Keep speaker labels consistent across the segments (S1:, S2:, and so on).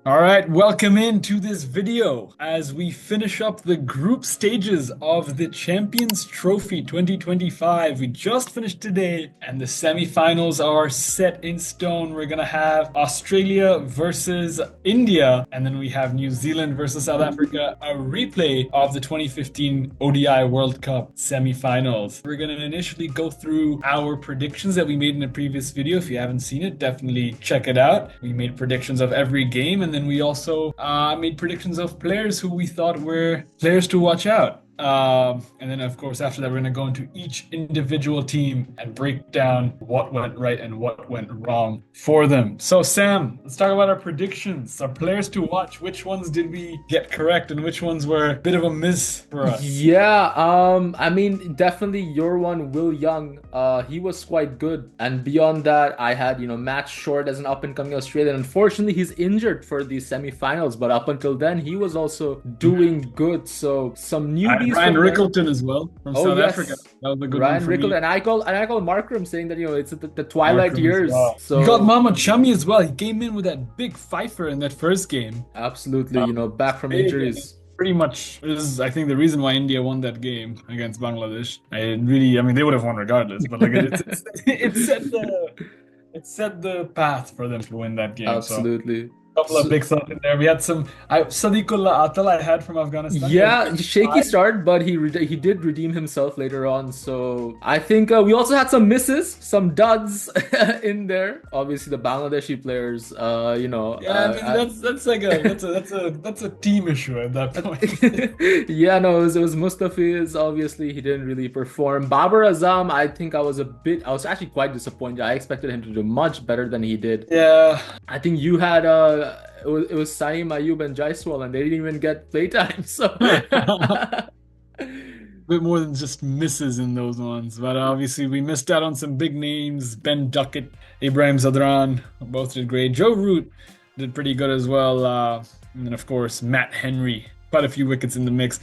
S1: All right, welcome into this video as we finish up the group stages of the Champions Trophy 2025. We just finished today, and the semifinals are set in stone. We're gonna have Australia versus India, and then we have New Zealand versus South Africa, a replay of the 2015 ODI World Cup semifinals. We're gonna initially go through our predictions that we made in a previous video. If you haven't seen it, definitely check it out. We made predictions of every game, and then we also made predictions of players who we thought were players to watch out. And then, of course, after that, we're going to go into each individual team and break down what went right and what went wrong for them. So, Sam, let's talk about our predictions, our players to watch. Which ones did we get correct and which ones were a bit of a miss for us?
S2: Yeah, I mean, definitely your one, Will Young. He was quite good. And beyond that, I had, Matt Short as an up-and-coming Australian. Unfortunately, he's injured for the semifinals, but up until then, he was also doing good. So some newbies
S1: Ryan
S2: from there.
S1: Rickelton as well from
S2: Oh
S1: South Africa.
S2: yes,
S1: That was a good one
S2: Ryan
S1: for me.
S2: Rickle, and I call Markram saying that it's the twilight
S1: Markram as
S2: years.
S1: well. You got
S2: So
S1: Mama Chummy as well. He came in with that big fifer in that first game.
S2: absolutely, back from
S1: Big, and it
S2: injuries.
S1: pretty much is, I think, the reason why India won that game against Bangladesh. I mean, they would have won regardless, but like it set the path for them to win that game. So
S2: Absolutely.
S1: couple of big stuff in there. We had some Sadiqullah Atal I had from Afghanistan. He had
S2: Yeah, shaky
S1: 5.
S2: start, but he did redeem himself later on. So I think we also had some misses, some duds in there. Obviously, the Bangladeshi players,
S1: Yeah, I mean that's like that's a team issue at that point.
S2: yeah, no, it was Mustafiz. Obviously, he didn't really perform. Babar Azam, I think I was actually quite disappointed. I expected him to do much better than he did.
S1: Yeah.
S2: I think you had it was Saeem Ayub and Jaiswal, and they didn't even get playtime. So
S1: Bit more than just misses in those ones, but obviously we missed out on some big names. Ben Duckett, Ibrahim Zadran, both did great. Joe Root did pretty good as well, and then of course Matt Henry, quite a few wickets in the mix.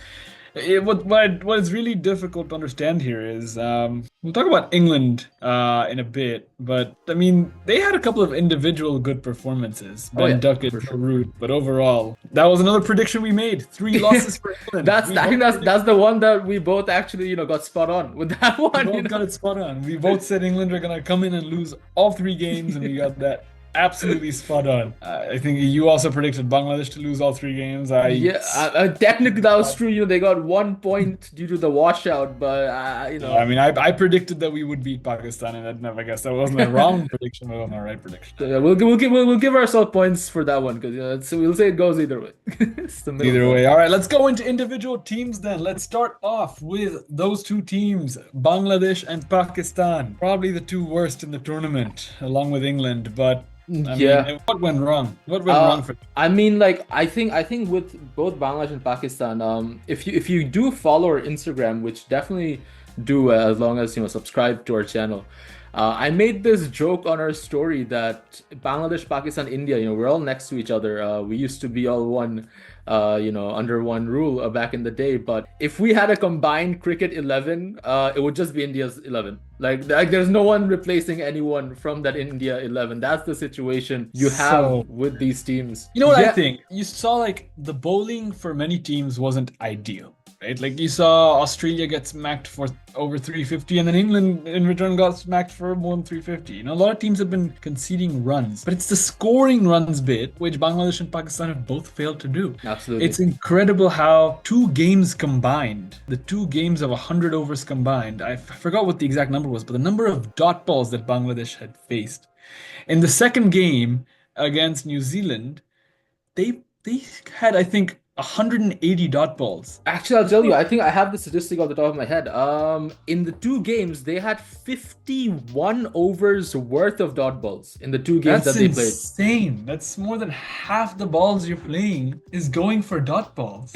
S1: What is really difficult to understand here is we'll talk about England in a bit, but I mean they had a couple of individual good performances,
S2: oh
S1: Ben
S2: yeah,
S1: Duckett,
S2: for
S1: Joe
S2: sure.
S1: Root, but overall that was another prediction we made: 3 losses for England.
S2: That's
S1: We
S2: I think
S1: both
S2: that's the one that we both actually got spot on with that
S1: We
S2: one.
S1: both got it spot on. We both said England are gonna come in and lose all 3 games, and we got that absolutely spot on. I think you also predicted Bangladesh to lose all 3 games.
S2: Yeah, technically that was true. They got 1 point due to the washout, but
S1: I mean, I predicted that we would beat Pakistan, and I'd never guessed that wasn't a wrong prediction, but my right prediction.
S2: yeah, we'll give ourselves points for that one because we'll say it goes either way. It's the middle
S1: Either
S2: ground.
S1: way, all right, let's go into individual teams then. Let's start off with those 2 teams, Bangladesh and Pakistan. Probably the 2 worst in the tournament, along with England. But I
S2: Yeah.
S1: mean, what went wrong? What went wrong for?
S2: I mean, like I think with both Bangladesh and Pakistan, if you do follow our Instagram, which definitely do as long as subscribe to our channel. I made this joke on our story that Bangladesh, Pakistan, India, we're all next to each other. We used to be all one, under one rule back in the day. But if we had a combined cricket 11, it would just be India's 11. Like there's no one replacing anyone from that India 11. That's the situation you have
S1: So,
S2: with these teams.
S1: you know what I
S2: Yeah,
S1: think? You saw like the bowling for many teams wasn't ideal, right? Like you saw Australia get smacked for over 350, and then England in return got smacked for more than 350. A lot of teams have been conceding runs, but it's the scoring runs bit which Bangladesh and Pakistan have both failed to do.
S2: absolutely.
S1: It's incredible how 2 games combined, the 2 games of 100 overs combined, I forgot what the exact number was, but the number of dot balls that Bangladesh had faced. In the second game against New Zealand, they had, I think, 180 dot balls.
S2: Actually, I'll tell you, I think I have the statistic off the top of my head. In the 2 games, they had 51 overs worth of dot balls in the 2 games that
S1: That's
S2: they played.
S1: insane. That's more than half the balls you're playing is going for dot balls.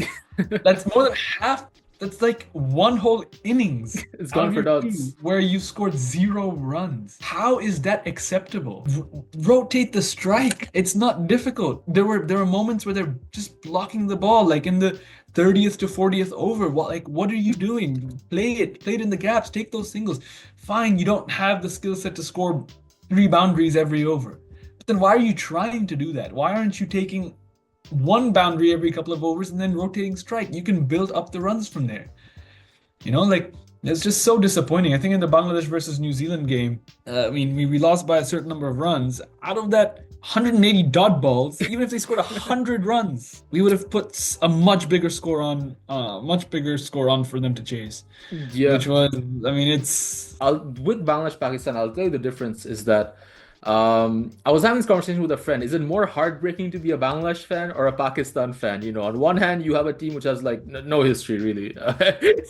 S1: That's more than half. That's like one whole innings
S2: It's
S1: out
S2: gone
S1: of
S2: for
S1: your
S2: dots.
S1: team where you scored 0 runs. How is that acceptable? Rotate the strike. It's not difficult. There were moments where they're just blocking the ball, like in the 30th to 40th over. What are you doing? Play it in the gaps. Take those singles. Fine, you don't have the skill set to score 3 boundaries every over. But then why are you trying to do that? Why aren't you taking one boundary every couple of overs and then rotating strike. You can build up the runs from there. Like it's just so disappointing. I think in the Bangladesh versus New Zealand game, I mean, we lost by a certain number of runs. Out of that 180 dot balls, even if they scored 100 runs, we would have put a much bigger score on for them to chase.
S2: Yeah.
S1: Which was, I mean, it's
S2: With Bangladesh Pakistan, I'll tell you the difference is that I was having this conversation with a friend. Is it more heartbreaking to be a Bangladesh fan or a Pakistan fan? On one hand, you have a team which has like no history really,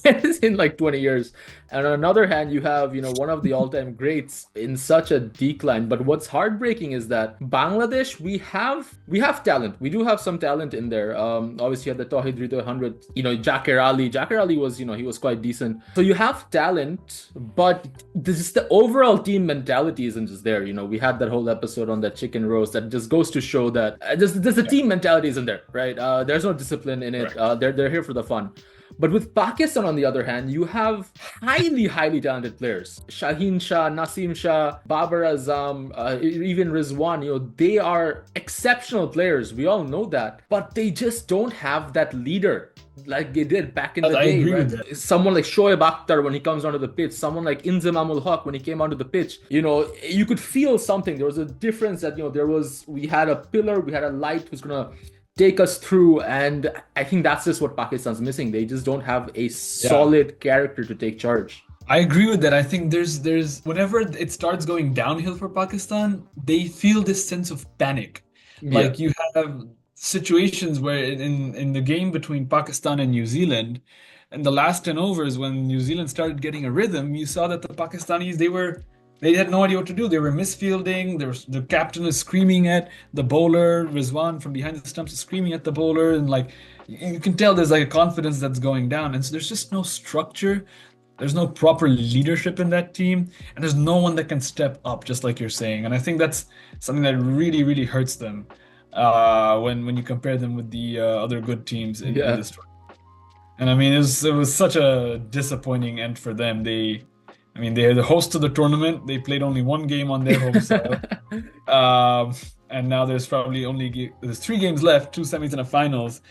S2: it's in like 20 years, and on another hand, you have one of the all-time greats in such a decline. But what's heartbreaking is that Bangladesh, we have talent. We do have some talent in there. Obviously, you have the Tawhid Hridoy 100. Jakir Ali. Jakir Ali was he was quite decent. So you have talent, but the overall team mentality isn't just there. We had that whole episode on that chicken roast that just goes to show that there's the team mentality isn't there, right? There's no discipline in it. They're here for the fun. But with Pakistan, on the other hand, you have highly, highly talented players. Shaheen Shah, Naseem Shah, Babar Azam, even Rizwan, they are exceptional players. We all know that. But they just don't have that leader like they did back in the
S1: I
S2: day.
S1: agree
S2: Right?
S1: with that.
S2: Someone like Shoaib Akhtar when he comes onto the pitch, someone like Inzamam ul Haq when he came onto the pitch, you could feel something. There was a difference that, we had a pillar, we had a light who's going to take us through, and I think that's just what Pakistan's missing. They just don't have a solid character to take charge.
S1: I agree with that. I think there's whenever it starts going downhill for Pakistan, they feel this sense of panic. Like you have situations where in the game between Pakistan and New Zealand, in the last 10 overs, when New Zealand started getting a rhythm, you saw that the Pakistanis, they had no idea what to do. They were misfielding. The captain is screaming at the bowler. Rizwan from behind the stumps is screaming at the bowler, and like you can tell there's like a confidence that's going down. And so there's just no structure. There's no proper leadership in that team, and there's no one that can step up, just like you're saying. And I think that's something that really, really hurts them when you compare them with the other good teams in this tournament. And I mean, it was such a disappointing end for them. They're the host of the tournament. They played only one game on their home soil. And now there's probably there's 3 games left, 2 semis and a finals.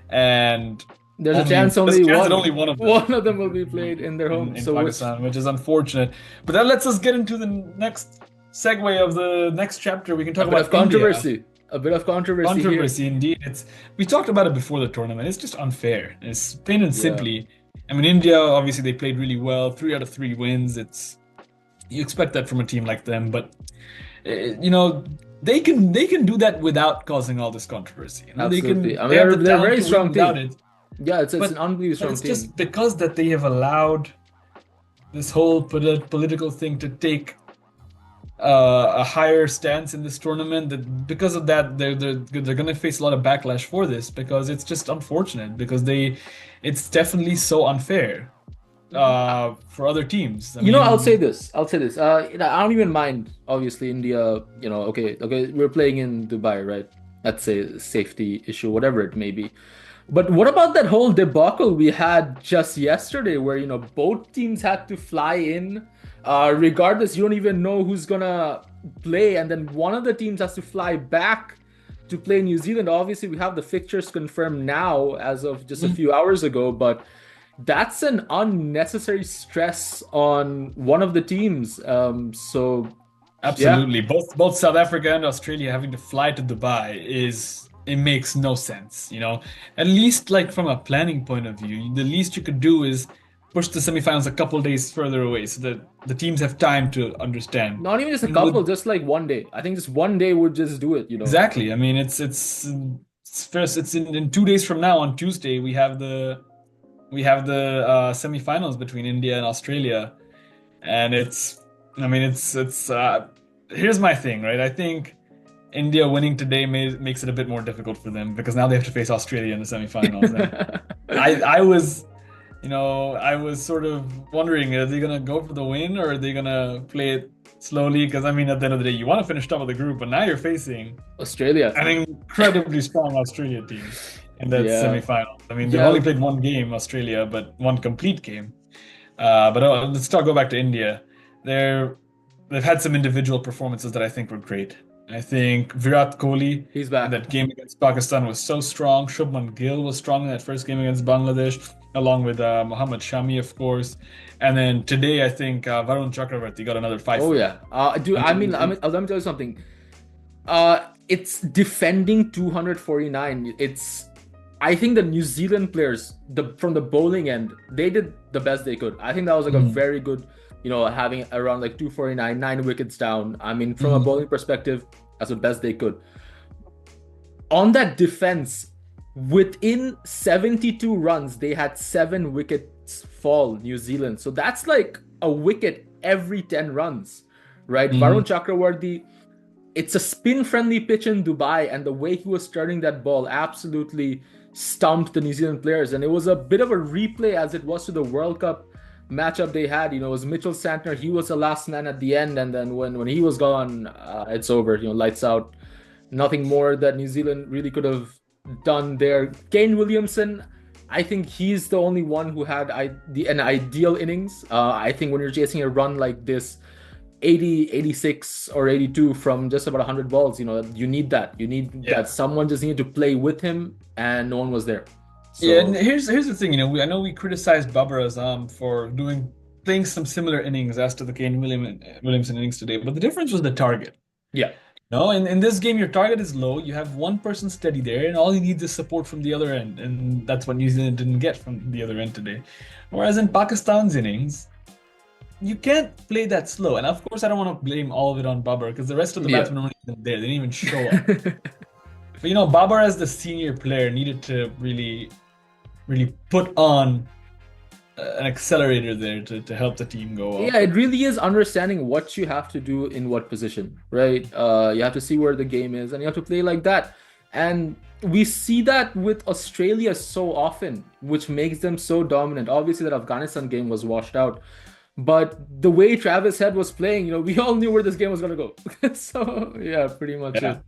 S1: And
S2: there's a chance only
S1: one
S2: of them will be played in their home.
S1: In Pakistan, which is unfortunate. But that lets us get into the next segue of the next chapter. We can talk about
S2: controversy. A bit of controversy.
S1: Controversy, indeed. We talked about it before the tournament. It's just unfair. It's plain and simply. I mean, India, obviously, they played really well. 3 out of 3 wins. You expect that from a team like them, but they can do that without causing all this controversy.
S2: Absolutely. They're a very strong team. Yeah, it's an unbelievably strong team.
S1: It's just because that they have allowed this whole political thing to take a higher stance in this tournament. That because of that, they're going to face a lot of backlash for this, because it's just unfortunate, because it's definitely so unfair for other teams.
S2: I'll say this. I don't even mind. Obviously, India. Okay, we're playing in Dubai, right? Let's say safety issue, whatever it may be. But what about that whole debacle we had just yesterday, where both teams had to fly in, regardless. You don't even know who's gonna play, and then one of the teams has to fly back to play New Zealand. Obviously, we have the fixtures confirmed now as of just a few hours ago, but that's an unnecessary stress on one of the teams.
S1: Absolutely, both South Africa and Australia having to fly to Dubai it makes no sense. At least like from a planning point of view, the least you could do is push the semifinals a couple days further away so that the teams have time to understand.
S2: Not even just a couple, just like one day. I think just one day would just do it.
S1: Exactly. I mean, it's first. It's in 2 days from now on Tuesday. We have the semifinals between India and Australia, and here's my thing, right? I think India winning today makes it a bit more difficult for them, because now they have to face Australia in the semifinals. I was sort of wondering, are they gonna go for the win, or are they gonna play it slowly? Because at the end of the day, you want to finish top of the group, but now you're facing
S2: Australia,
S1: an incredibly strong Australia team in that semifinal. They only played one game, Australia, but one complete game. But let's go back to India. They've had some individual performances that I think were great. I think Virat Kohli
S2: He's
S1: in
S2: back.
S1: that game against Pakistan was so strong. Shubman Gill was strong in that first game against Bangladesh, along with Mohammad Shami, of course. And then today, I think Varun Chakravarti got another
S2: Oh
S1: fifer.
S2: yeah. Dude,
S1: I mean,
S2: let me tell you something. It's defending 249. I think the New Zealand players, from the bowling end, they did the best they could. I think that was like a
S1: mhm,
S2: very good, having around like 249, 9 wickets down. I mean, from a
S1: mhm.
S2: bowling perspective, that's the best they could. On that defense, within 72 runs, they had 7 wickets fall, New Zealand. So that's like a wicket every 10 runs, right? Varun
S1: Mhm.
S2: Chakravarti, it's a spin-friendly pitch in Dubai, and the way he was turning that ball absolutely stumped the New Zealand players. And it was a bit of a replay as it was to the World Cup matchup they had. It was Mitchell Santner. He was the last man at the end, and then when he was gone, it's over. Lights out. Nothing more that New Zealand really could have done there. Kane Williamson, I think he's the only one who had an ideal innings. I think when you're chasing a run like this, 80, 86, or 82 from just about 100 balls, you need that. You need that
S1: Yeah.
S2: someone just needed to play with him, and no one was there.
S1: Yeah, and
S2: So,
S1: here's the thing, I know we criticized Babar Azam for playing some similar innings as to the Williamson innings today, but the difference was the target.
S2: yeah.
S1: No, in this game, your target is low. You have one person steady there, and all you need is support from the other end, and that's what New Zealand didn't get from the other end today. Whereas in Pakistan's innings, you can't play that slow. And of course, I don't want to blame all of it on Babar because the rest of the
S2: Yeah.
S1: batsmen weren't even there. They didn't even show up. But Babar as the senior player needed to really put on an accelerator there to help the team go
S2: Yeah,
S1: up.
S2: it really is understanding what you have to do in what position, right? You have to see where the game is, and you have to play like that. And we see that with Australia so often, which makes them so dominant. Obviously, that Afghanistan game was washed out, but the way Travis Head was playing, we all knew where this game was gonna go. So yeah, pretty much
S1: Yeah.
S2: it.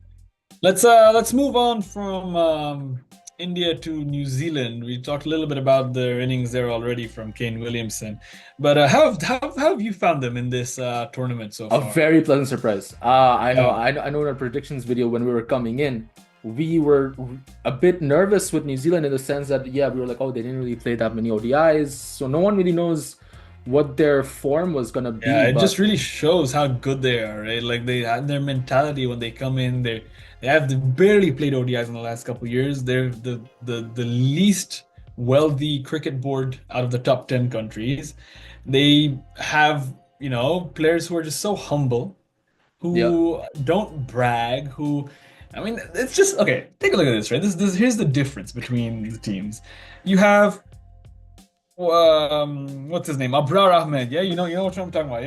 S1: Let's move on from India to New Zealand. We talked a little bit about their innings there already from Kane Williamson, but how have you found them in this tournament so
S2: A
S1: far?
S2: very pleasant surprise. I know,
S1: Yeah,
S2: I know in our predictions video when we were coming in, we were a bit nervous with New Zealand in the sense that, yeah, we were like, oh, they didn't really play that many ODIs, so no one really knows what their form was gonna be.
S1: yeah, it
S2: But
S1: just really shows how good they are, right? Like they had their mentality when they come in. They barely played ODIs in the last couple of years. They're the least wealthy cricket board out of the top 10 countries. They have, players who are just so humble,
S2: yeah,
S1: who don't brag, I mean, it's just okay. Take a look at this, right? Here's the difference between the teams. You have what's his name? Abrar Ahmed. Yeah, you know what I'm talking about.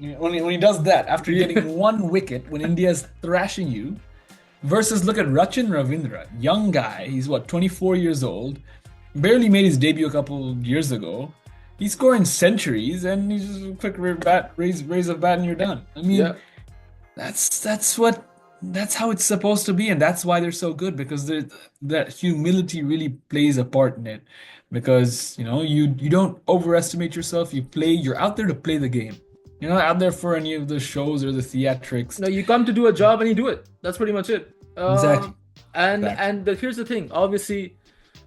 S1: Yeah, when he does that after
S2: yeah,
S1: getting one wicket when India's thrashing you, versus look at Rachin Ravindra, young guy. He's what 24 years old, barely made his debut a couple years ago. He's scoring centuries, and he's just a quick raise of bat, and you're done. I mean,
S2: yeah.
S1: that's how it's supposed to be, and that's why they're so good because that humility really plays a part in it. Because you don't overestimate yourself. You're out there to play the game. You're not out there for any of the shows or the theatrics.
S2: No, you come to do a job and you do it. That's pretty much it.
S1: Exactly. Exactly.
S2: Here's the thing. Obviously,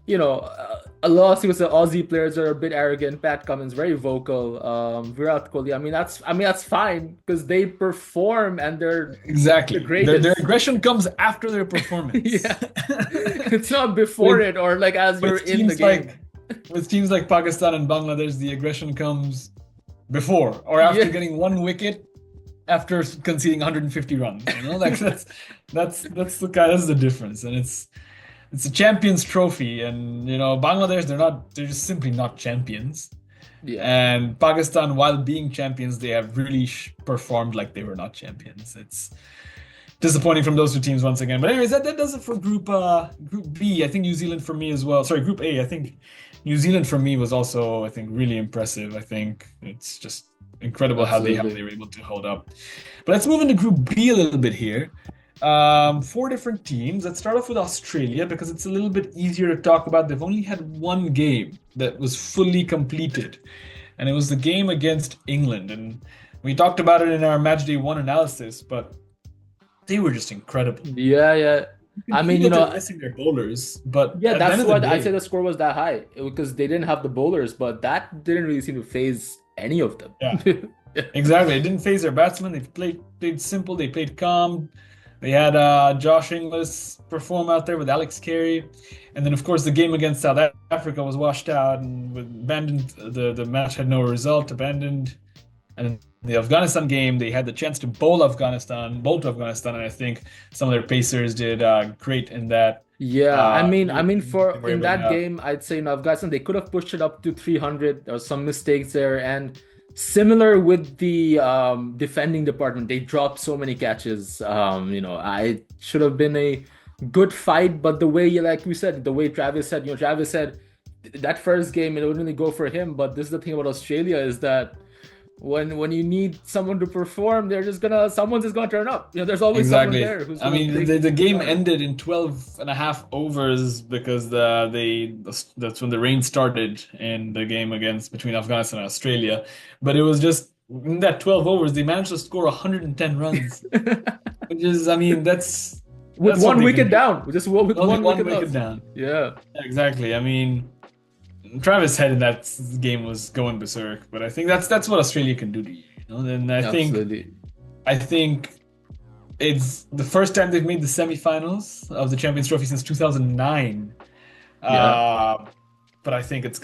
S2: a lot of people say Aussie players are a bit arrogant. Pat Cummins very vocal. Virat Kohli. I mean that's fine because they perform and they're the
S1: Exactly. Their
S2: greatest.
S1: aggression comes after their performance.
S2: Yeah, it's not before
S1: With
S2: it or like as you're
S1: with
S2: in the
S1: teams
S2: game.
S1: like with teams like Pakistan and Bangladesh, the aggression comes before or after
S2: Yeah,
S1: getting one wicket after conceding 150 runs. Like that's the difference, and it's a Champions Trophy, and Bangladesh they're just simply not champions.
S2: yeah.
S1: And Pakistan, while being champions, they have really performed like they were not champions. It's disappointing from those two teams once again. But anyways, that does it for Group B. I think New Zealand for me as well. Sorry, Group A. I think New Zealand for me was also, I think, really impressive. I think it's just incredible how they
S2: Absolutely.
S1: were able to hold up. But let's move into Group B a little bit here. Four different teams. Let's start off with Australia because it's a little bit easier to talk about. They've only had one game that was fully completed, and it was the game against England. And we talked about it in our match day one analysis, but they were just incredible.
S2: Yeah, yeah.
S1: You can
S2: I
S1: see
S2: mean,
S1: that they're missing their bowlers, but
S2: yeah,
S1: at the
S2: that's
S1: end of the
S2: what I say
S1: day,
S2: the score was that high because they didn't have the bowlers, but that didn't really seem to phase any of them.
S1: yeah, exactly. It didn't phase their batsmen. They played simple. They played calm. They had Josh Inglis perform out there with Alex Carey, and then of course the game against South Africa was washed out and with abandoned. The match had no result, abandoned. And the Afghanistan game, they had the chance to bowl to Afghanistan, and I think some of their pacers did great in that.
S2: Yeah, I mean,
S1: They
S2: for
S1: were
S2: in
S1: able
S2: that
S1: to,
S2: game, I'd say Afghanistan they could have pushed it up to 300. There was some mistakes there, and similar with the defending department, they dropped so many catches. I should have been a good fight, but the way like we said, the way Travis said, Travis said that first game it wouldn't really go for him. But this is the thing about Australia is that when you need someone to perform, someone's just gonna turn up. There's always someone
S1: exactly.
S2: there who's
S1: I
S2: gonna
S1: mean,
S2: take
S1: the game
S2: part.
S1: ended in 12 and a half overs because that's when the rain started in the game against between Afghanistan and Australia. But it was just in that 12 overs, they managed to score 110 runs, which is, I mean,
S2: With
S1: that's what
S2: one
S1: they can
S2: wicket
S1: do.
S2: down, just with
S1: Only
S2: one
S1: one
S2: wicket
S1: wicket
S2: loss.
S1: down.
S2: Yeah,
S1: Exactly. I mean, Travis Head in that game was going berserk, but I think that's what Australia can do to you. And
S2: absolutely.
S1: I think it's the first time they've made the semifinals of the Champions Trophy since 2009.
S2: Yeah.
S1: But I think it's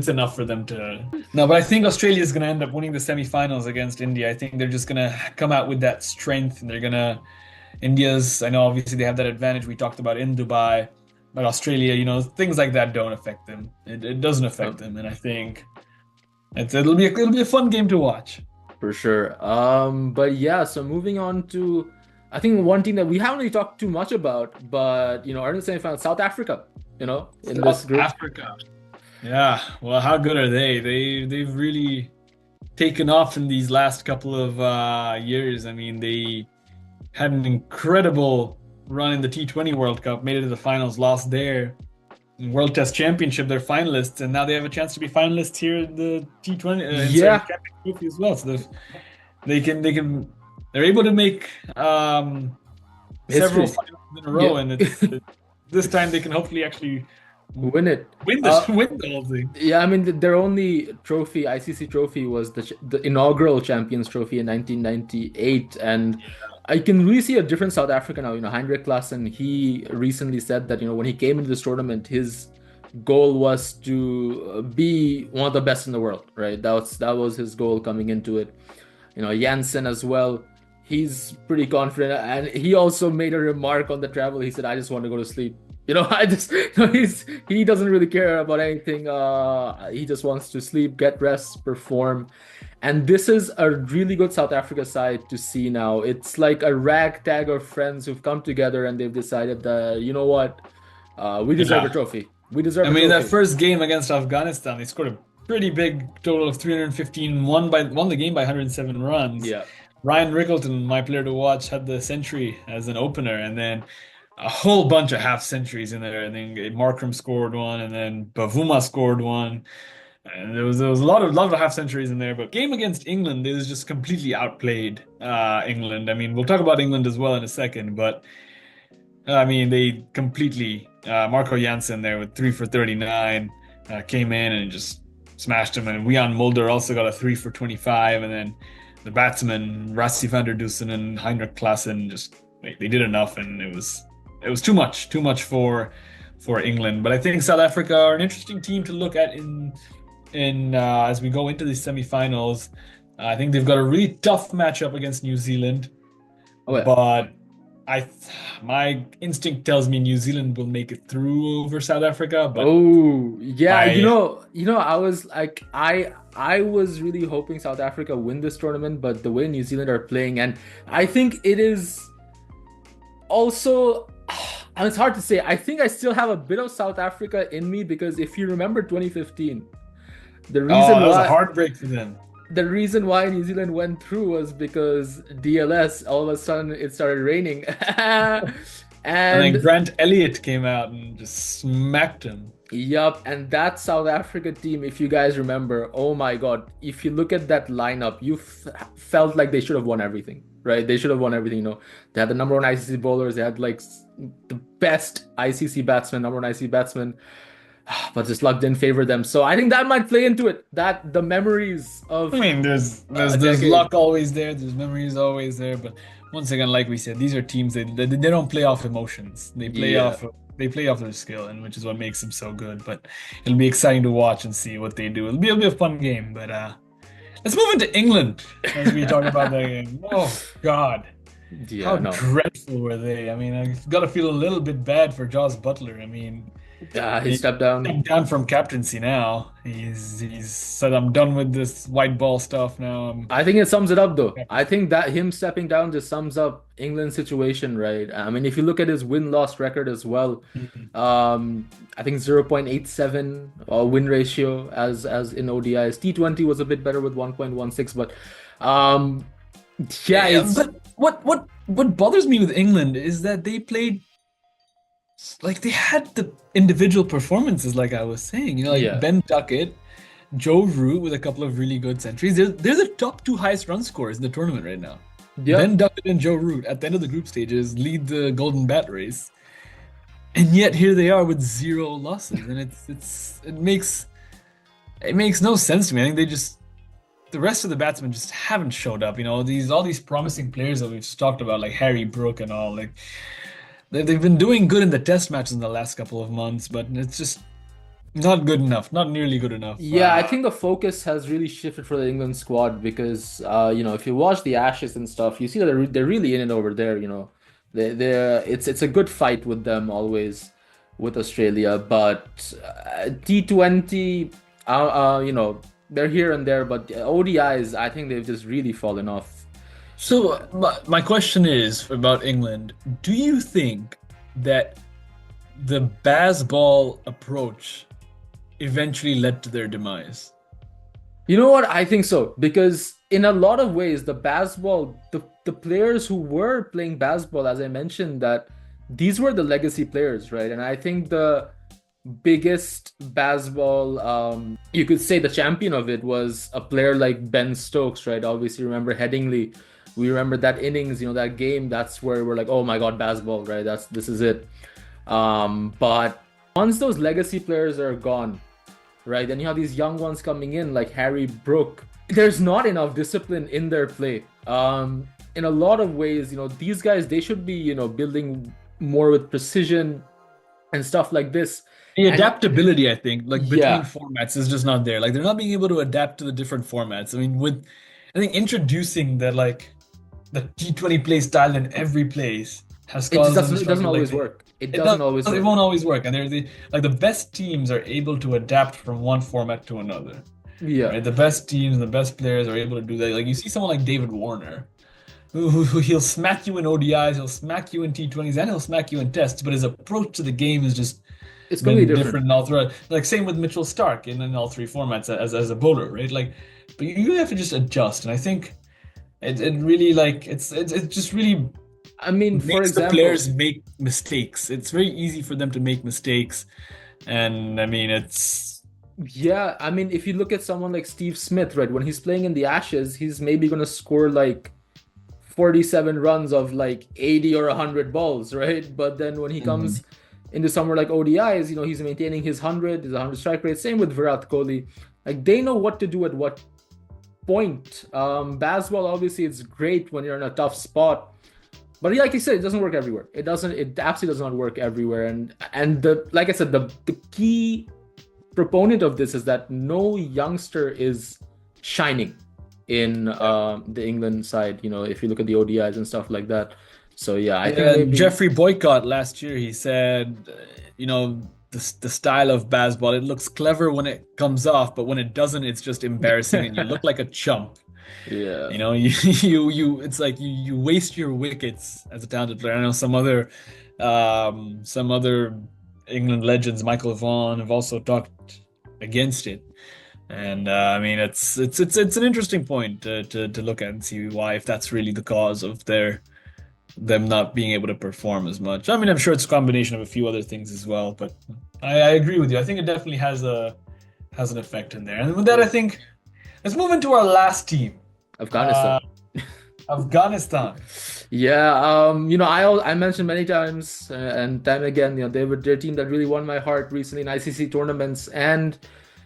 S1: enough for them to. No, but I think Australia is gonna end up winning the semifinals against India. I think they're just gonna come out with that strength, and they're gonna. I know obviously they have that advantage we talked about in Dubai, but Australia, things like that don't affect them. It doesn't affect them, and I think it'll be a fun game to watch.
S2: For sure. But yeah, so moving on to, I think one team that we haven't really talked too much about, but are in the semifinals, South Africa, in this
S1: South
S2: group.
S1: Africa. Yeah, well, how good are they? They've really taken off in these last couple of years. I mean, they had an incredible run in the T20 World Cup, made it to the finals, lost there. In World Test Championship, they're finalists, and now they have a chance to be finalists here in the T20
S2: Yeah.
S1: Champions Trophy as well. So they're able to make several
S2: History.
S1: finals in a row,
S2: Yeah.
S1: and this time they can hopefully actually
S2: Win it.
S1: win win the whole thing.
S2: Yeah, I mean, their only trophy, ICC trophy, was the inaugural Champions Trophy in 1998, and I can really see a different South Africa now. Heinrich Klaassen, he recently said that when he came into this tournament, his goal was to be one of the best in the world, right? That was his goal coming into it. Janssen as well. He's pretty confident, and he also made a remark on the travel. He said, "I just want to go to sleep." I just he doesn't really care about anything. He just wants to sleep, get rest, perform. And this is a really good South Africa side to see now. It's like a ragtag of friends who've come together and they've decided that, you know what, we deserve
S1: Yeah.
S2: a trophy. We deserve
S1: I
S2: a
S1: mean, that
S2: trophy.
S1: first game against Afghanistan, they scored a pretty big total of 315, won the game by 107 runs.
S2: Yeah.
S1: Ryan Rickleton, my player to watch, had the century as an opener, and then a whole bunch of half centuries in there. I think Markram scored one, and then Bavuma scored one. And there was a lot of half centuries in there, but game against England, it was just completely outplayed England. I mean, we'll talk about England as well in a second, but I mean, they completely Marco Jansen there with 3 for 39 came in and just smashed him, and Wiaan Mulder also got a 3 for 25, and then the batsmen Rassie van der Dusen and Heinrich Klaassen just they did enough, and it was too much for England. But I think South Africa are an interesting team to look at in as we go into the semifinals. I think they've got a really tough matchup against New Zealand,
S2: Oh, yeah.
S1: but my instinct tells me New Zealand will make it through over South Africa. But
S2: Oh, yeah,
S1: I-
S2: I was like I was really hoping South Africa win this tournament, but the way New Zealand are playing, and I think it is also and it's hard to say. I think I still have a bit of South Africa in me because if you remember 2015, the reason
S1: that was a
S2: why
S1: heartbreak for them.
S2: the reason why New Zealand went through was because DLS all of a sudden it started raining.
S1: And
S2: And
S1: then Grant Elliott came out and just smacked him.
S2: yup, and that South Africa team, if you guys remember, oh my God, if you look at that lineup, you felt like they should have won everything. right? They should have won everything, They had the number one ICC bowlers. They had like the best ICC batsman, number one ICC batsman, but just luck didn't favor them. So I think that might play into it. That the memories of
S1: I mean, there's
S2: decade.
S1: luck always there. There's memories always there. But once again, like we said, these are teams they don't play off emotions.
S2: Yeah.
S1: They play off their skill, and which is what makes them so good. But it'll be exciting to watch and see what they do. It'll be a fun game. But let's move into England as we talk about that game. Oh God,
S2: Yeah,
S1: how
S2: no.
S1: dreadful were they? I mean, I've got to feel a little bit bad for Joss Butler. I mean.
S2: He stepped down.
S1: Stepped down from captaincy now. He's said I'm done with this white ball stuff now.
S2: I think it sums it up though. I think that him stepping down just sums up England's situation, right? I mean, if you look at his win-loss record as well, I think 0.87 win ratio as in ODIs. T20 was a bit better with 1.16, but
S1: But what bothers me with England is that they played like they had the individual performances, like I was saying,
S2: Yeah.
S1: Ben Duckett, Joe Root with a couple of really good centuries. They're the top two highest run scorers in the tournament right now.
S2: Yeah.
S1: Ben Duckett and Joe Root at the end of the group stages lead the Golden Bat race, and yet here they are with 0 losses, and it makes no sense to me. I think the rest of the batsmen just haven't showed up. All these promising players that we've talked about, like Harry Brook and all, like. They've been doing good in the test matches in the last couple of months, but it's just not good enough, not nearly good enough.
S2: Yeah, I think the focus has really shifted for the England squad because if you watch the Ashes and stuff, you see that they're really in it over there. It's a good fight with them always with Australia, but T20, they're here and there, but ODIs, I think they've just really fallen off.
S1: So my question is about England. Do you think that the Bazball approach eventually led to their demise?
S2: You know what? I think so. Because in a lot of ways, the Bazball, the players who were playing Bazball, as I mentioned, that these were the legacy players, right? And I think the biggest Bazball, you could say the champion of it was a player like Ben Stokes, right? Obviously, remember Headingley. We remember that innings, that game. That's where we're like, oh my God, Bazball, right? This is it. But once those legacy players are gone, right, then you have these young ones coming in like Harry Brook. There's not enough discipline in their play. In a lot of ways, these guys, they should be, building more with precision and stuff like this.
S1: The adaptability, I think, like between formats is just not there. Like they're not being able to adapt to the different formats. I mean, I think introducing that like the T20 play style in every place has caused
S2: it doesn't always work. It doesn't always work.
S1: It won't always work. And the best teams are able to adapt from one format to another.
S2: Yeah.
S1: Right? The best teams, the best players are able to do that. Like you see someone like David Warner, who he'll smack you in ODIs, he'll smack you in T20s, and he'll smack you in tests, but his approach to the game is just
S2: it's completely different
S1: in all three. Like same with Mitchell Stark in all three formats as a bowler, right? Like, but you have to just adjust, and I think it really like it's just really.
S2: I mean, for
S1: makes
S2: example,
S1: the players make mistakes. It's very easy for them to make mistakes, and I mean it's.
S2: Yeah, I mean, if you look at someone like Steve Smith, right, when he's playing in the Ashes, he's maybe gonna score like 47 runs of like 80 or 100 balls, right? But then when he comes into somewhere like ODIs, he's maintaining his 100 strike rate. Same with Virat Kohli. Like they know what to do at what point. Bazball, obviously, it's great when you're in a tough spot. But like you said, it doesn't work everywhere. It absolutely does not work everywhere. And like I said, the key proponent of this is that no youngster is shining in the England side, if you look at the ODIs and stuff like that. So yeah, I think maybe...
S1: Jeffrey Boycott last year, he said, the style of Bazball, it looks clever when it comes off, but when it doesn't, it's just embarrassing and you look like a chump.
S2: Yeah.
S1: You it's like you waste your wickets as a talented player. I know some other England legends, Michael Vaughan, have also talked against it. And I mean it's an interesting point to look at and see why, if that's really the cause of them not being able to perform as much. I mean, I'm sure it's a combination of a few other things as well, but I agree with you. I think it definitely has an effect in there. And with that, I think let's move into our last team.
S2: Afghanistan.
S1: Afghanistan.
S2: Yeah, I mentioned many times and time again, they were their team that really won my heart recently in ICC tournaments, and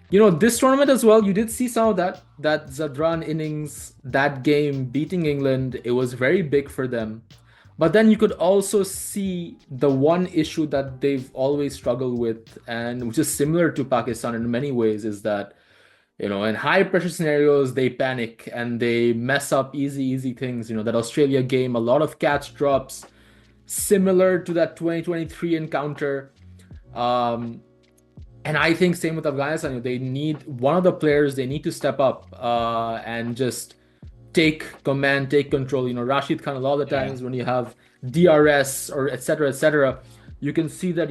S2: this tournament as well. You did see some of that Zadran innings, that game beating England. It was very big for them, but then you could also see the one issue that they've always struggled with, and which is similar to Pakistan in many ways, is that in high pressure scenarios, they panic and they mess up easy things. That Australia game, a lot of catch drops, similar to that 2023 encounter. And I think same with Afghanistan. They need one of the players, they need to step up and just take command, take control. Rashid Khan, a lot of the times when you have DRS or etc., you can see that,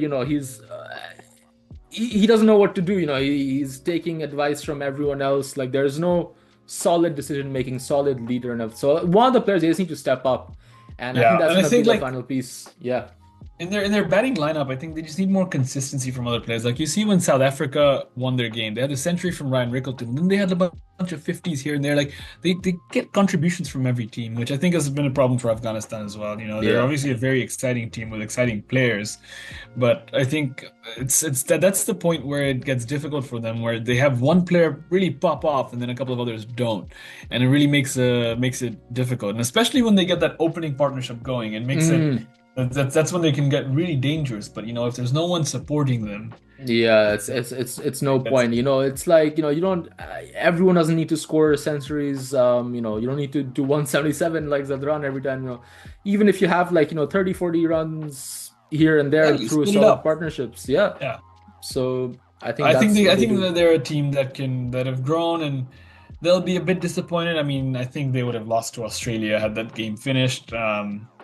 S2: he doesn't know what to do. He's taking advice from everyone else. Like, there's no solid decision making, solid leader enough. So one of the players, they just need to step up, and I think that's gonna be the final piece. Yeah.
S1: In their batting lineup, I think they just need more consistency from other players. Like, you see when South Africa won their game, they had a century from Ryan Rickelton. Then they had a bunch of 50s here and there. Like, they get contributions from every team, which I think has been a problem for Afghanistan as well. They're obviously a very exciting team with exciting players, but I think that's the point where it gets difficult for them, where they have one player really pop off and then a couple of others don't, and it really makes it difficult. And especially when they get that opening partnership going, it makes it. That's when they can get really dangerous. But if there's no one supporting them,
S2: it's no point. It's like you don't. Everyone doesn't need to score centuries. You don't need to do 177 like Zadran every time. Even if you have 30, 40 runs here and there through solid partnerships. Yeah. So I think
S1: that they're a team that have grown, and they'll be a bit disappointed. I mean, I think they would have lost to Australia had that game finished.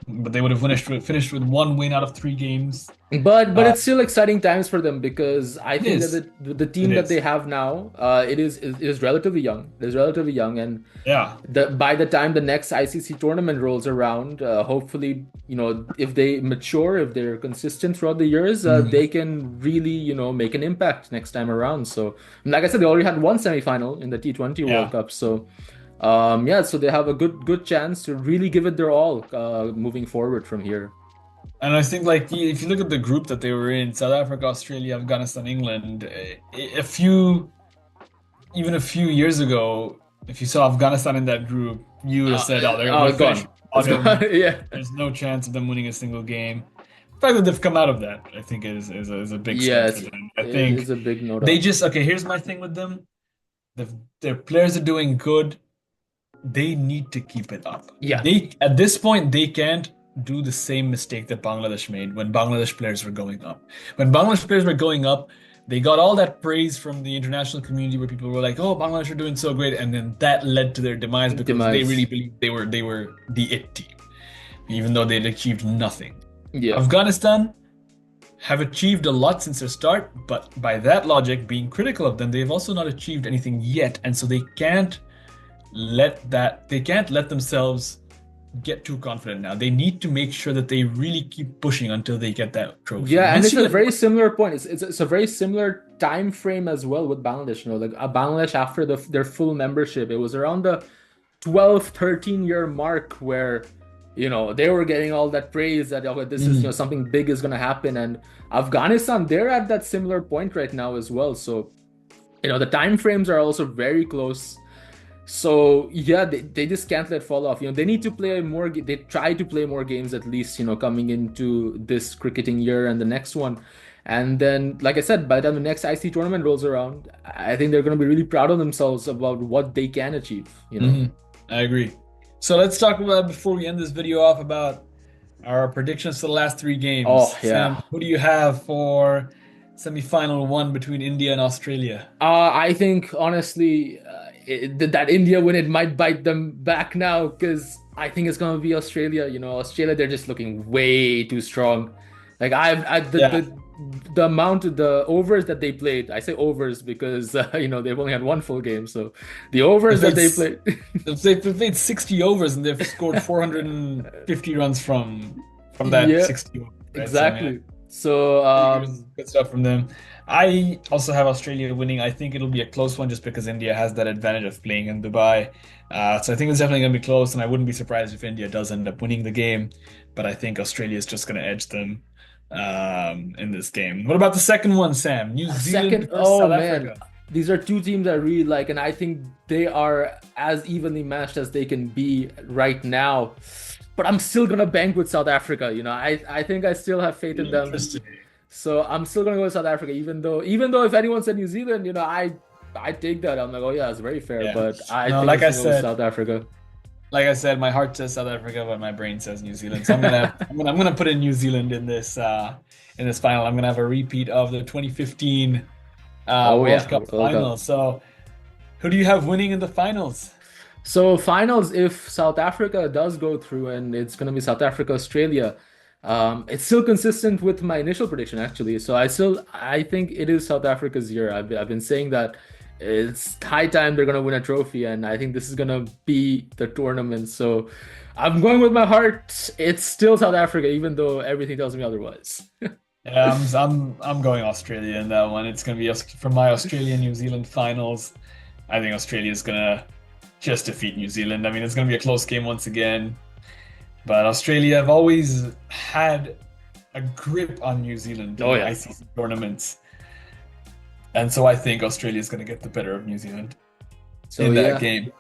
S1: But they would have finished with one win out of 3 games.
S2: But it's still exciting times for them, because I think that the team that they have now, it is relatively young. It's relatively young, and by the time the next ICC tournament rolls around, hopefully, if they mature, if they're consistent throughout the years, they can really, make an impact next time around. So, like I said, they already had one semifinal in the T20 World Cup. So. So they have a good chance to really give it their all moving forward from here.
S1: And I think, if you look at the group that they were in, South Africa, Australia, Afghanistan, England, even a few years ago, if you saw Afghanistan in that group, you would have said, they're gone. There's no chance of them winning a single game. The fact that they've come out of that, I think, is a big step for them. I think
S2: it's a big note.
S1: They just here's my thing with them. Their players are doing good. They need to keep it up. At this point, they can't do the same mistake that Bangladesh made when Bangladesh players were going up. When Bangladesh players were going up, they got all that praise from the international community, where people were like, "Oh, Bangladesh are doing so great," and then that led to their demise, because they really believed they were the it team, even though they'd achieved nothing. Afghanistan have achieved a lot since their start, but by that logic, being critical of them, they've also not achieved anything yet, and so they can't let themselves get too confident now. They need to make sure that they really keep pushing until they get that trophy.
S2: And it's a very similar point. It's a very similar time frame as well with Bangladesh. Bangladesh, after their full membership, it was around the 12, 13-year mark where they were getting all that praise that this is something big is going to happen. And Afghanistan, they're at that similar point right now as well. So the time frames are also very close. So they just can't let fall off. They need to play more. They try to play more games at least. Coming into this cricketing year and the next one, and then, like I said, by the time the next IC tournament rolls around, I think they're going to be really proud of themselves about what they can achieve.
S1: I agree. So let's talk about, before we end this video off, about our predictions for the last 3 games. Sam, who do you have for semi-final 1 between India and Australia?
S2: I think honestly. That India win, it might bite them back now, because I think it's gonna be Australia. Australia, they're just looking way too strong. Like the amount of the overs that they played. I say overs because they've only had 1 full game. So the overs that they played,
S1: they've played 60 overs and they've scored 450 runs from that 60 overs.
S2: Exactly. So
S1: Good stuff from them. I also have Australia winning. I think it'll be a close one just because India has that advantage of playing in Dubai. So I think it's definitely going to be close, and I wouldn't be surprised if India does end up winning the game. But I think Australia is just going to edge them in this game. What about the second one, Sam? New
S2: a
S1: Zealand
S2: second,
S1: versus
S2: oh
S1: South
S2: man,
S1: Africa.
S2: these are two teams I really like, and I think they are as evenly matched as they can be right now. But I'm still gonna bank with South Africa. I think I still have faith in them.
S1: Interesting.
S2: So I'm still gonna go with South Africa, even though if anyone said New Zealand, I take that. I'm like, oh yeah, it's very fair.
S1: Yeah.
S2: But I
S1: No,
S2: think I'm still gonna go with South Africa.
S1: like I said, my heart says South Africa, but my brain says New Zealand. So I'm gonna put in New Zealand in this final. I'm gonna have a repeat of the 2015
S2: Oh
S1: World
S2: yeah,
S1: Cup
S2: World Cup.
S1: final. So who do you have winning in the finals?
S2: So finals, if South Africa does go through and it's gonna be South Africa, Australia, it's still consistent with my initial prediction actually. So I think it is South Africa's year. I've been saying that it's high time they're gonna win a trophy, and I think this is gonna be the tournament. So I'm going with my heart. It's still South Africa, even though everything tells me otherwise.
S1: Yeah, I'm going Australia in that one. It's gonna be for my Australia New Zealand finals. I think Australia is gonna just defeat New Zealand. I mean, it's gonna be a close game once again. But Australia have always had a grip on New Zealand in
S2: Oh
S1: the
S2: yeah.
S1: ICC tournaments. And so I think Australia is going to get the better of New Zealand
S2: So
S1: in that
S2: yeah.
S1: game.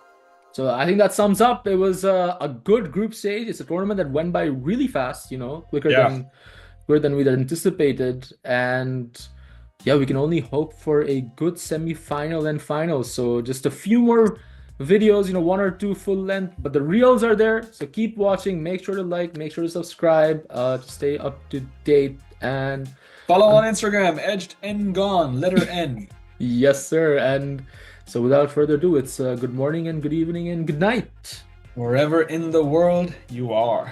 S2: So I think that sums up. It was a good group stage. It's a tournament that went by really fast, quicker
S1: Yeah.
S2: than we'd anticipated. And yeah, we can only hope for a good semi-final and final. So just a few more videos, one or two full length, but the reels are there. So keep watching. Make sure to like, make sure to subscribe, to stay up to date. And
S1: Follow on Instagram, Edged N Gone, letter N.
S2: yes, sir. And so without further ado, it's good morning and good evening and good night.
S1: Wherever in the world you are.